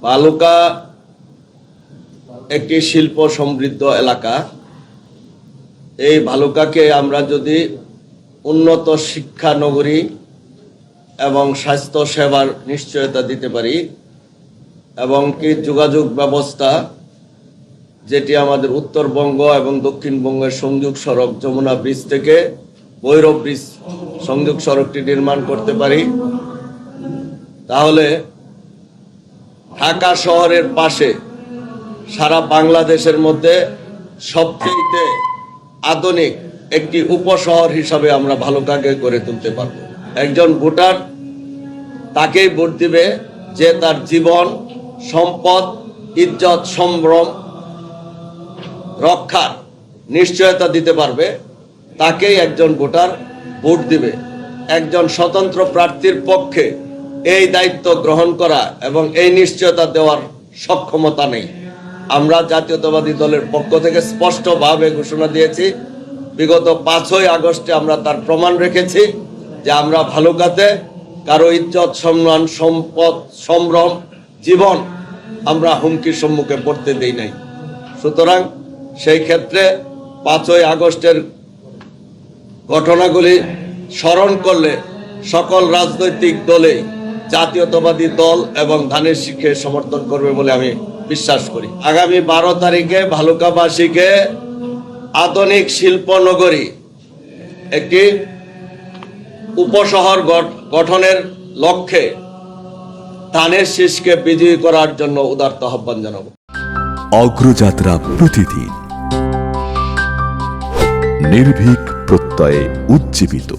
ভালুকা একটি শিল্প সমৃদ্ধ এলাকা। এই ভালুকাকে আমরা যদি উন্নত শিক্ষা নগরী এবং স্বাস্থ্য সেবার নিশ্চয়তা দিতে পারি এবং কি যোগাযোগ ব্যবস্থা, যেটি আমাদের উত্তরবঙ্গ এবং দক্ষিণবঙ্গের সংযোগ সড়ক যমুনা ব্রিজ থেকে ভৈরব ব্রিজ সংযোগ সড়কটি নির্মাণ করতে পারি, তাহলে ঢাকা শহরের পাশে সারা বাংলাদেশের মধ্যে সবচেয়ে আধুনিক একটি উপশহর হিসাবে আমরা ভালুকাকে গড়ে তুলতে পারব। একজন ভোটার তাকেই ভোট দিবে যে তার জীবন, সম্পদ, ইজ্জত, সম্ভ্রম রক্ষার নিশ্চয়তা দিতে পারবে, তাকেই একজন ভোটার ভোট দিবে। একজন স্বতন্ত্র প্রার্থীর পক্ষে এই দায়িত্ব গ্রহণ করা এবং এই নিশ্চয়তা দেওয়ার সক্ষমতা নেই। আমরা জাতীয়তাবাদী দলের পক্ষ থেকে স্পষ্টভাবে ঘোষণা দিয়েছি, বিগত 5ই আগস্টে আমরা তার প্রমাণ রেখেছি যে আমরা ভালুকাতে কারো ইজ্জত, সম্মান, সম্পদ, সম্ভ্রম, জীবন আমরা হুমকির সম্মুখে পড়তে দেই নাই। সুতরাং সেই ক্ষেত্রে 5ই আগস্টের ঘটনাগুলি স্মরণ করলে সকল রাজনৈতিক দলেই জাতীয়তাবাদী দল এবং ধানের শীষকে সমর্থন করবে বলে আমি বিশ্বাস করি। আগামী 12 তারিখে ভালুকাবাসীকে আধুনিক শিল্প নগরী, একটি উপশহর গঠনের লক্ষ্যে ধানের শীষকে বিজয়ী করার জন্য উদাত্ত আহ্বান জানাবো। অগ্রযাত্রা প্রতিদিন, নির্ভীক প্রত্যয়ে উজ্জীবিত।